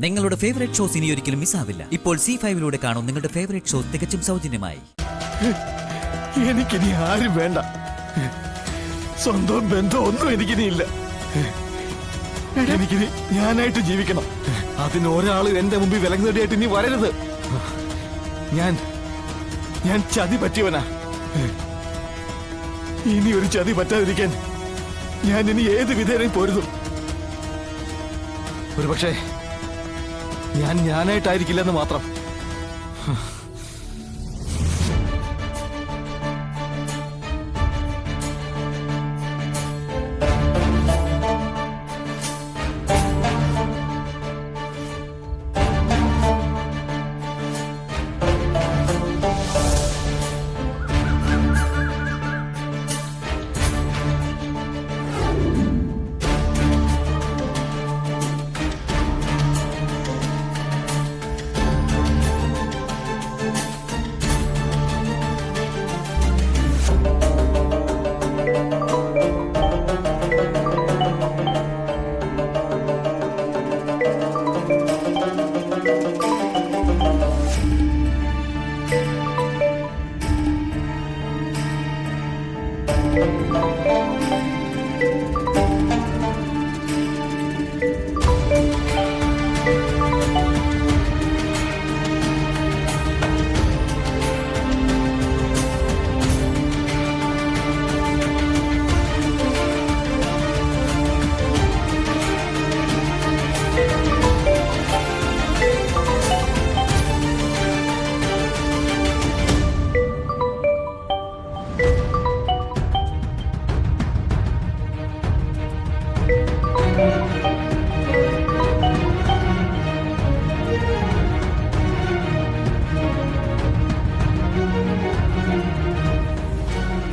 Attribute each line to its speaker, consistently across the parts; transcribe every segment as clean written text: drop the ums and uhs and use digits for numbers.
Speaker 1: നിങ്ങളുടെ favourite shows ഇനി ഒരിക്കലും മിസ്സാവില്ല. ഇപ്പോൾ C5 കാണും നിങ്ങളുടെ ഫേവറേറ്റ് ഷോസ് തികച്ചും സൗജന്യമായി.
Speaker 2: എനിക്കിനി ആരും വേണ്ട, സ്വന്തം ബന്ധം ഒന്നും എനിക്കിനി ഇല്ല. എനിക്കിനി ഞാനായിട്ട് ജീവിക്കണം. അതിന് ഒരാൾ എന്റെ മുമ്പിൽ വിലങ്ങുതടിയായിട്ട് ഇനി വരരുത്. ഞാൻ ചതി പറ്റിയവനാ. ഇനി ഒരു ചതി പറ്റാതിരിക്കാൻ ഞാൻ ഇനി ഏത് വിധേനയും പോരുതും. ഒരു പക്ഷേ ഞാനായിട്ടായിരിക്കില്ലെന്ന് മാത്രം.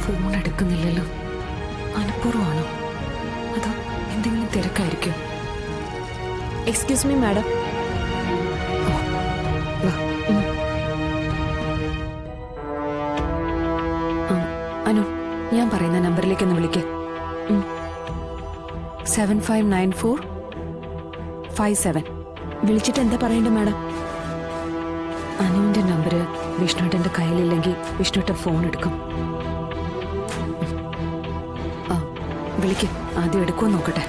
Speaker 3: ഫോൺ എടുക്കുന്നില്ലല്ലോ. മനഃപൂർവ്വമാണോ അതോ എന്തെങ്കിലും തിരക്കായിരിക്കും?
Speaker 4: Excuse me madam.
Speaker 3: അനു, ഞാൻ പറയുന്ന നമ്പറിലേക്ക് ഒന്ന് വിളിക്കേ. 759457.
Speaker 4: വിളിച്ചിട്ട് എന്താ പറയണ്ടേ മാഡം?
Speaker 3: അനുവിന്റെ നമ്പർ വിഷ്ണുട്ടന്റെ കയ്യിലില്ലെങ്കിൽ വിഷ്ണുട്ടൻ ഫോൺ എടുക്കും. വിളിക്ക്, ആദ്യം എടുക്കുമോ നോക്കട്ടെ.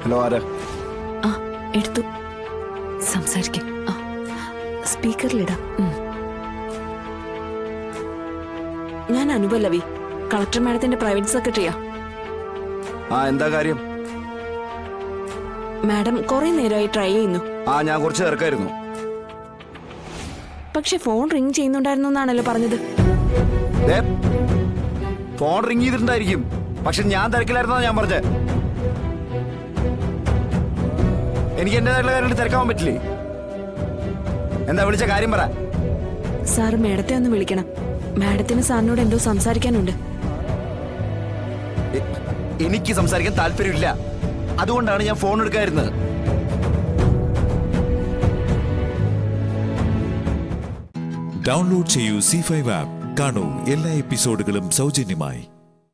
Speaker 2: ഹലോ, ആരാ?
Speaker 3: ആ, എടുത്തു. സംസാരിക്കും. സ്പീക്കറിലിടാം.
Speaker 4: ഞാൻ അനുപല്ലവി, കളക്ടർ മാഡത്തിന്റെ പ്രൈവറ്റ് സെക്രട്ടറിയാ.
Speaker 2: എന്താ കാര്യം?
Speaker 4: മാഡം കുറെ നേരമായി ട്രൈ ചെയ്യുന്നു.
Speaker 2: ഞാൻ കുറച്ച് തിരക്കായിരുന്നു.
Speaker 4: പക്ഷെ ഫോൺ റിംഗ് ചെയ്യുന്നുണ്ടായിരുന്നു എന്നാണല്ലോ പറഞ്ഞത്.
Speaker 2: ഫോൺ റിംഗ് ചെയ്തിട്ടുണ്ടായിരിക്കും, പക്ഷെ ഞാൻ തിരക്കിലായിരുന്നാ ഞാൻ പറഞ്ഞത്. എനിക്ക് എന്റേതായിട്ടുള്ള കാര്യങ്ങൾ തിരക്കാൻ പറ്റില്ലേ? എന്താ വിളിച്ച കാര്യം പറ.
Speaker 4: സാർ മാഡത്തെ ഒന്ന് വിളിക്കണം. മാഡത്തിന് സാറിനോട് എന്തോ സംസാരിക്കാനുണ്ട്.
Speaker 2: എനിക്ക് സംസാരിക്കാൻ താല്പര്യമില്ല, അതുകൊണ്ടാണ് ഞാൻ ഫോൺ എടുക്കാതിരുന്നത്.
Speaker 5: ഡൗൺലോഡ് ചെയ്യൂ C5 ആപ്പ്. കാണൂ എല്ലാ എപ്പിസോഡുകളും സൗജന്യമായി.